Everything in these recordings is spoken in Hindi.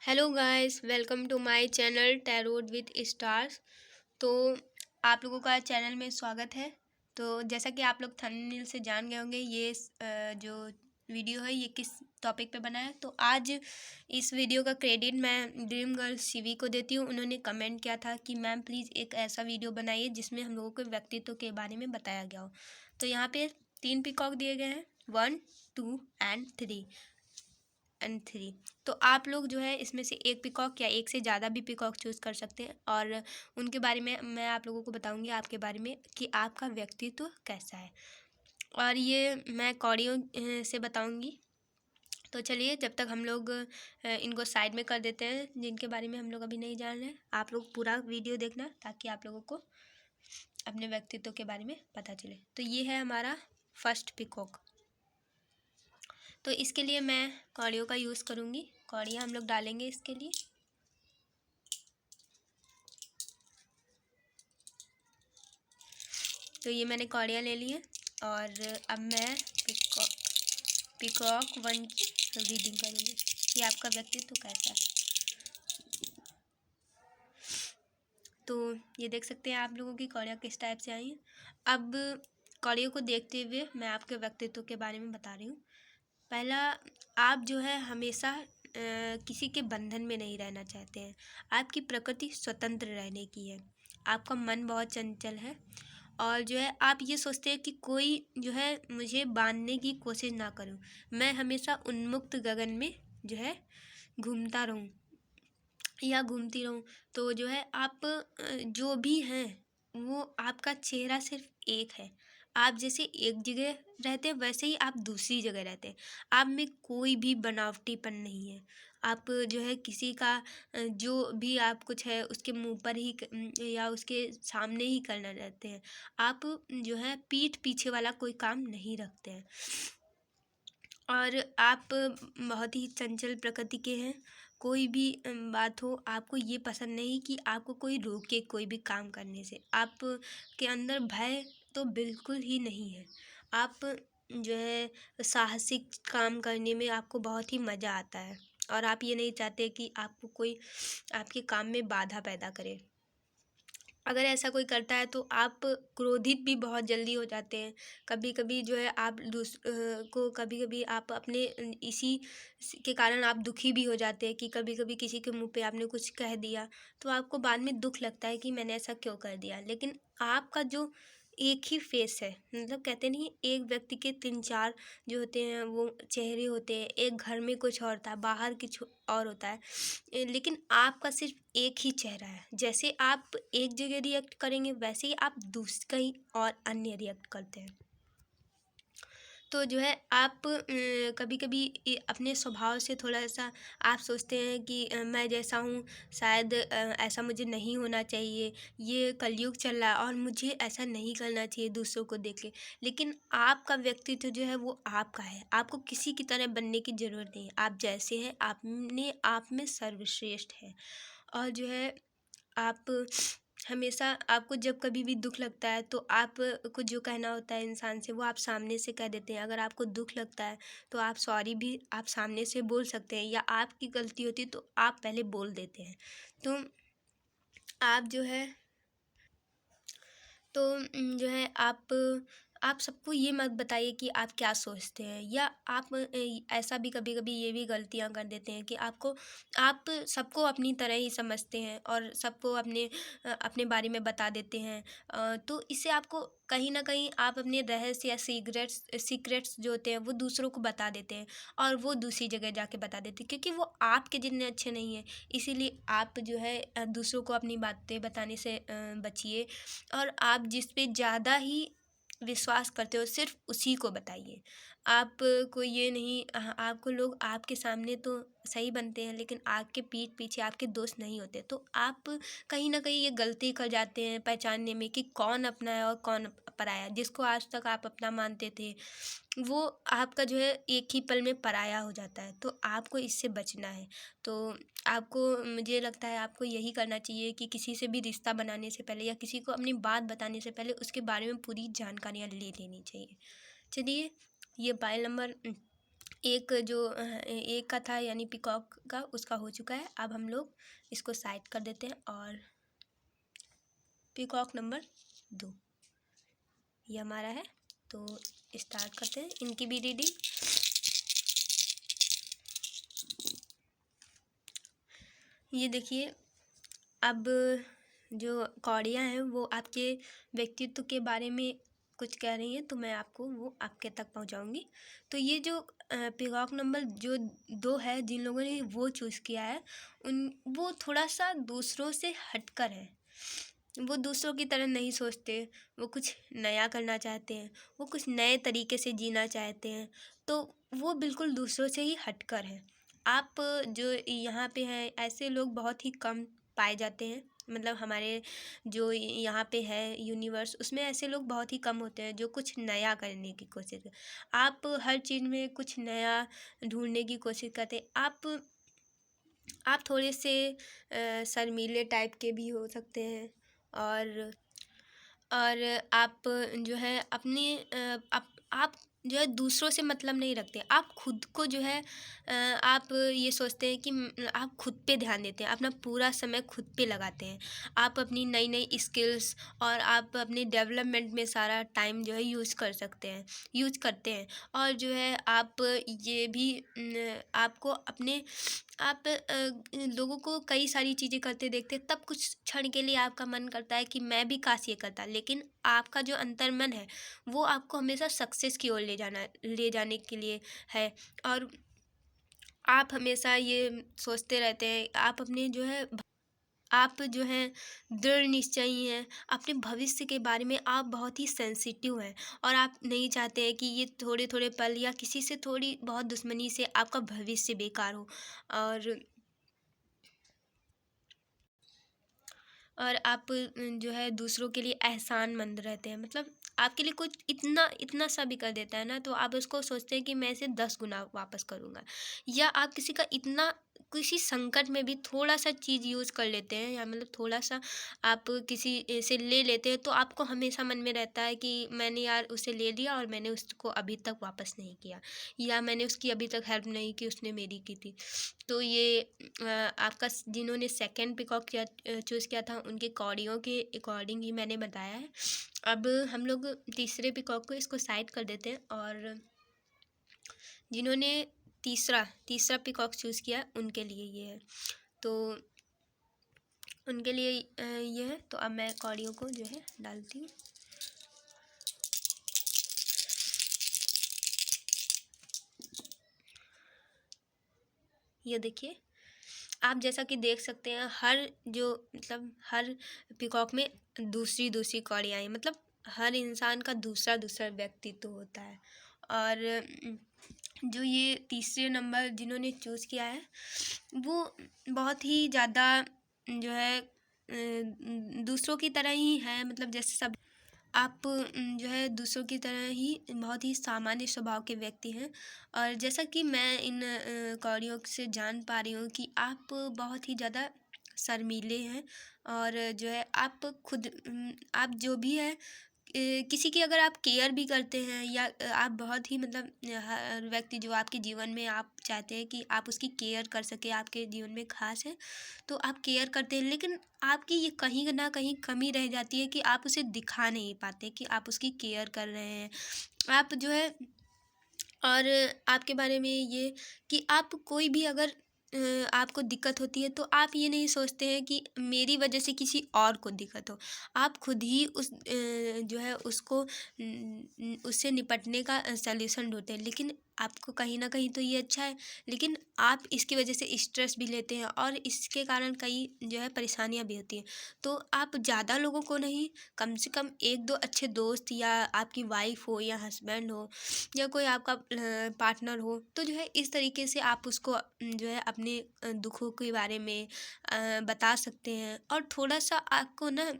Hello guys, welcome to my channel tarot with stars. तो आप लोगों का चैनल में स्वागत है। तो जैसा कि आप लोग थंबनेल से जान गए होंगे, ये जो वीडियो है ये किस टॉपिक पे बना है। तो आज इस वीडियो का क्रेडिट मैं ड्रीम गर्ल शिवी को देती हूँ। उन्होंने कमेंट किया था कि मैम प्लीज़ एक ऐसा वीडियो बनाइए जिसमें हम लोगों के व्यक्तित्व के बारे में बताया गया हो। तो यहाँ पे 3 पीकॉक दिए गए हैं, 1, 2 एंड 3। तो आप लोग जो है इसमें से एक पीकॉक या एक से ज़्यादा भी पीकॉक चूज़ कर सकते हैं और उनके बारे में मैं आप लोगों को बताऊंगी, आपके बारे में कि आपका व्यक्तित्व कैसा है। और ये मैं कौड़ियों से बताऊंगी। तो चलिए, जब तक हम लोग इनको साइड में कर देते हैं जिनके बारे में हम लोग अभी नहीं जान रहे हैं। आप लोग पूरा वीडियो देखना ताकि आप लोगों को अपने व्यक्तित्व के बारे में पता चले। तो ये है हमारा फर्स्ट पीकॉक। तो इसके लिए मैं कौड़ियों का यूज़ करूँगी। कौड़ियाँ हम लोग डालेंगे इसके लिए। तो ये मैंने कौड़ियाँ ले ली हैं और अब मैं पीकॉक 1 की रीडिंग करूँगी कि आपका व्यक्तित्व कैसा है। तो ये देख सकते हैं आप लोगों की कौड़ियाँ किस टाइप से आई हैं। अब कौड़ियों को देखते हुए मैं आपके व्यक्तित्व के बारे में बता रही हूँ। पहला, आप जो है हमेशा किसी के बंधन में नहीं रहना चाहते हैं। आपकी प्रकृति स्वतंत्र रहने की है। आपका मन बहुत चंचल है और जो है आप ये सोचते हैं कि कोई जो है मुझे बांधने की कोशिश ना करूं। मैं हमेशा उन्मुक्त गगन में जो है घूमता रहूं या घूमती रहूं। तो जो है आप जो भी हैं वो आपका चेहरा सिर्फ एक है। आप जैसे एक जगह रहते हैं वैसे ही आप दूसरी जगह रहते हैं। आप में कोई भी बनावटीपन नहीं है। आप जो है किसी का जो भी आप कुछ है उसके मुंह पर ही या उसके सामने ही करना रहते हैं। आप जो है पीठ पीछे वाला कोई काम नहीं रखते हैं और आप बहुत ही चंचल प्रकृति के हैं। कोई भी बात हो, आपको ये पसंद नहीं कि आपको कोई रोके कोई भी काम करने से। आप के अंदर भय तो बिल्कुल ही नहीं है। आप जो है साहसिक काम करने में आपको बहुत ही मज़ा आता है और आप ये नहीं चाहते कि आपको कोई आपके काम में बाधा पैदा करे। अगर ऐसा कोई करता है तो आप क्रोधित भी बहुत जल्दी हो जाते हैं। कभी कभी जो है आप को कभी कभी आप अपने इसी के कारण आप दुखी भी हो जाते हैं कि कभी कभी किसी के मुंह पे आपने कुछ कह दिया तो आपको बाद में दुख लगता है कि मैंने ऐसा क्यों कर दिया। लेकिन आपका जो एक ही फेस है, मतलब कहते नहीं एक व्यक्ति के 3-4 जो होते हैं वो चेहरे होते हैं। एक घर में कुछ और होता है, बाहर कुछ और होता है, लेकिन आपका सिर्फ एक ही चेहरा है। जैसे आप एक जगह रिएक्ट करेंगे वैसे ही आप दूसरी कहीं और अन्य रिएक्ट करते हैं। तो जो है आप कभी कभी अपने स्वभाव से थोड़ा सा आप सोचते हैं कि मैं जैसा हूँ शायद ऐसा मुझे नहीं होना चाहिए। ये कलयुग चल रहा है और मुझे ऐसा नहीं करना चाहिए दूसरों को देख के। लेकिन आपका व्यक्तित्व जो है वो आपका है। आपको किसी की तरह बनने की ज़रूरत नहीं है। आप जैसे हैं आप में सर्वश्रेष्ठ है। और जो है आप हमेशा आपको जब कभी भी दुख लगता है तो आप को जो कहना होता है इंसान से वो आप सामने से कह देते हैं। अगर आपको दुख लगता है तो आप सॉरी भी आप सामने से बोल सकते हैं, या आपकी गलती होती है तो आप पहले बोल देते हैं। तो आप जो है तो जो है आप सबको ये मत बताइए कि आप क्या सोचते हैं। या आप ऐसा भी कभी कभी ये भी गलतियां कर देते हैं कि आप सबको अपनी तरह ही समझते हैं और सबको अपने बारे में बता देते हैं। तो इससे आपको कहीं ना कहीं आप अपने रहस्य या सीक्रेट्स जो होते हैं वो दूसरों को बता देते हैं और वो दूसरी जगह जाके बता देते हैं, क्योंकि वो आपके जितने अच्छे नहीं हैं। इसीलिए आप जो है दूसरों को अपनी बातें बताने से बचिए और आप जिस पे ज़्यादा ही विश्वास करते हो सिर्फ उसी को बताइए। आप को ये नहीं आपको लोग आपके सामने तो सही बनते हैं लेकिन आपके पीठ पीछे आपके दोस्त नहीं होते। तो आप कहीं ना कहीं ये गलती कर जाते हैं पहचानने में कि कौन अपना है और कौन पराया है। जिसको आज तक आप अपना मानते थे वो आपका जो है एक ही पल में पराया हो जाता है। तो आपको इससे बचना है। तो आपको मुझे लगता है आपको यही करना चाहिए कि किसी से भी रिश्ता बनाने से पहले या किसी को अपनी बात बताने से पहले उसके बारे में पूरी जानकारियाँ ले लेनी चाहिए। चलिए, ये फाइल नंबर एक का था यानी पीकॉक का, उसका हो चुका है। अब हम लोग इसको साइड कर देते हैं और पीकॉक नंबर 2 ये हमारा है। तो स्टार्ट करते हैं इनकी भी रीडिंग। ये देखिए, अब जो कौड़ियाँ हैं वो आपके व्यक्तित्व के बारे में कुछ कह रही हैं, तो मैं आपको वो आपके तक पहुंचाऊंगी। तो ये जो पीकॉक नंबर जो 2 है, जिन लोगों ने वो चूज़ किया है वो थोड़ा सा दूसरों से हटकर है। वो दूसरों की तरह नहीं सोचते, वो कुछ नया करना चाहते हैं, वो कुछ नए तरीके से जीना चाहते हैं, तो वो बिल्कुल दूसरों से ही हटकर हैं। आप जो यहाँ पे हैं ऐसे लोग बहुत ही कम पाए जाते हैं, मतलब हमारे जो यहाँ पे है यूनिवर्स, उसमें ऐसे लोग बहुत ही कम होते हैं जो कुछ नया करने की कोशिश करते। आप हर चीज़ में कुछ नया ढूंढने की कोशिश करते हैं। आप थोड़े से शर्मीले टाइप के भी हो सकते हैं, और आप जो है अपने आप जो है दूसरों से मतलब नहीं रखते। आप खुद को जो है आप ये सोचते हैं कि आप खुद पे ध्यान देते हैं, अपना पूरा समय खुद पे लगाते हैं। आप अपनी नई नई स्किल्स और आप अपने डेवलपमेंट में सारा टाइम जो है यूज़ करते हैं। और जो है आप ये भी आपको अपने आप लोगों को कई सारी चीज़ें करते देखते हैं, तब कुछ क्षण के लिए आपका मन करता है कि मैं भी काश ये करता, लेकिन आपका जो अंतर्मन है वो आपको हमेशा सक्सेस की ओर ले जाने के लिए है। और आप हमेशा ये सोचते रहते हैं, आप जो हैं दृढ़ निश्चयी हैं। अपने भविष्य के बारे में आप बहुत ही सेंसिटिव हैं, और आप नहीं चाहते हैं कि ये थोड़े थोड़े पल या किसी से थोड़ी बहुत दुश्मनी से आपका भविष्य बेकार हो। और आप जो है दूसरों के लिए एहसानमंद रहते हैं, मतलब आपके लिए कुछ इतना इतना सा भी कर देता है ना, तो आप उसको सोचते हैं कि मैं इसे 10 गुना वापस करूँगा। या आप किसी संकट में भी थोड़ा सा चीज़ यूज़ कर लेते हैं, या मतलब थोड़ा सा आप किसी से ले लेते हैं, तो आपको हमेशा मन में रहता है कि मैंने यार उसे ले लिया और मैंने उसको अभी तक वापस नहीं किया, या मैंने उसकी अभी तक हेल्प नहीं की, उसने मेरी की थी। तो ये आपका जिन्होंने सेकंड पिकॉक किया चूज़ किया था, उनके कौड़ियों के अकॉर्डिंग ही मैंने बताया है। अब हम लोग तीसरे पिकॉक को इसको साइड कर देते हैं, और जिन्होंने तीसरा तीसरा पिकॉक चूज़ किया उनके लिए ये है। तो उनके लिए ये है। तो अब मैं कौड़ियों को जो है डालती हूँ। ये देखिए, आप जैसा कि देख सकते हैं, हर पीकॉक में दूसरी दूसरी कौड़ियाँ हैं, मतलब हर इंसान का दूसरा दूसरा व्यक्तित्व होता है। और जो ये तीसरे नंबर जिन्होंने चूज़ किया है वो बहुत ही ज़्यादा जो है दूसरों की तरह ही है, मतलब जैसे सब आप जो है दूसरों की तरह ही बहुत ही सामान्य स्वभाव के व्यक्ति हैं। और जैसा कि मैं इन कौड़ियों से जान पा रही हूँ कि आप बहुत ही ज़्यादा शर्मीले हैं, और जो है आप जो भी है किसी की अगर आप केयर भी करते हैं, या आप बहुत ही मतलब हर व्यक्ति जो आपके जीवन में आप चाहते हैं कि आप उसकी केयर कर सके, आपके जीवन में खास है, तो आप केयर करते हैं, लेकिन आपकी ये कहीं ना कहीं कमी रह जाती है कि आप उसे दिखा नहीं पाते कि आप उसकी केयर कर रहे हैं। आप जो है, और आपके बारे में ये कि आप कोई भी अगर आपको दिक्कत होती है, तो आप ये नहीं सोचते हैं कि मेरी वजह से किसी और को दिक्कत हो। आप खुद ही जो है उससे निपटने का सॉल्यूशन ढूंढते हैं, लेकिन आपको कहीं ना कहीं तो ये अच्छा है, लेकिन आप इसकी वजह से स्ट्रेस भी लेते हैं, और इसके कारण कई जो है परेशानियां भी होती हैं। तो आप ज़्यादा लोगों को नहीं, कम से कम एक दो अच्छे दोस्त, या आपकी वाइफ हो, या हस्बैंड हो, या कोई आपका पार्टनर हो, तो जो है इस तरीके से आप उसको जो है अपने दुखों के बारे में बता सकते हैं। और थोड़ा सा आपको ना,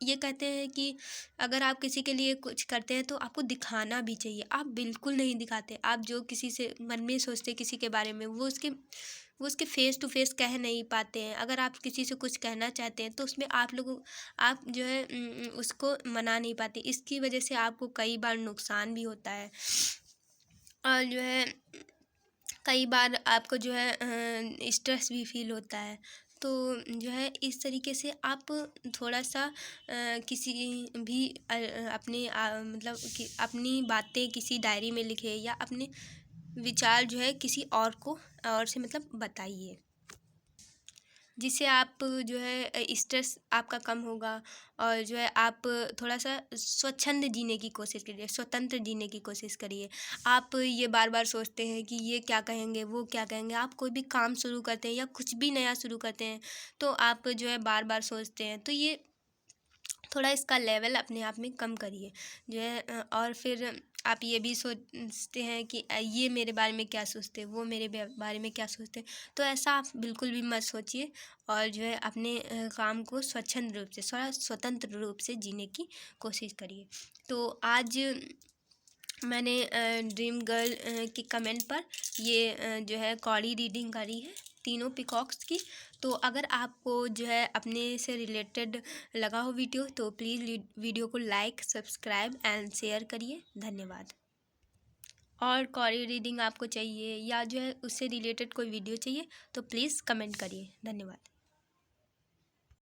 ये कहते हैं कि अगर आप किसी के लिए कुछ करते हैं तो आपको दिखाना भी चाहिए। आप बिल्कुल नहीं दिखाते। आप जो किसी से मन में सोचते किसी के बारे में, वो उसके फेस टू फेस कह नहीं पाते हैं। अगर आप किसी से कुछ कहना चाहते हैं तो उसमें आप जो है उसको मना नहीं पाते। इसकी वजह से आपको कई बार नुकसान भी होता है। और जो है कई बार आपको जो है स्ट्रेस भी फील होता है। तो जो है इस तरीके से आप थोड़ा सा किसी भी अपने मतलब कि अपनी बातें किसी डायरी में लिखें या अपने विचार जो है किसी और से मतलब बताइए, जिससे आप जो है स्ट्रेस आपका कम होगा। और जो है आप थोड़ा सा स्वच्छंद जीने की कोशिश करिए, स्वतंत्र जीने की कोशिश करिए। आप ये बार बार सोचते हैं कि ये क्या कहेंगे, वो क्या कहेंगे। आप कोई भी काम शुरू करते हैं या कुछ भी नया शुरू करते हैं तो आप जो है बार बार सोचते हैं, तो ये थोड़ा इसका लेवल अपने आप में कम करिए जो है। और फिर आप ये भी सोचते हैं कि ये मेरे बारे में क्या सोचते हैं, वो मेरे बारे में क्या सोचते हैं। तो ऐसा आप बिल्कुल भी मत सोचिए और जो है अपने काम को स्वच्छंद रूप से, थोड़ा स्वतंत्र रूप से जीने की कोशिश करिए। तो आज मैंने ड्रीम गर्ल के कमेंट पर ये जो है कॉडी रीडिंग करी है तीनों पिकॉक्स की। तो अगर आपको जो है अपने से रिलेटेड लगा हो वीडियो तो प्लीज़ वीडियो को लाइक, सब्सक्राइब एंड शेयर करिए। धन्यवाद। और कॉडी रीडिंग आपको चाहिए या जो है उससे रिलेटेड कोई वीडियो चाहिए तो प्लीज़ कमेंट करिए। धन्यवाद।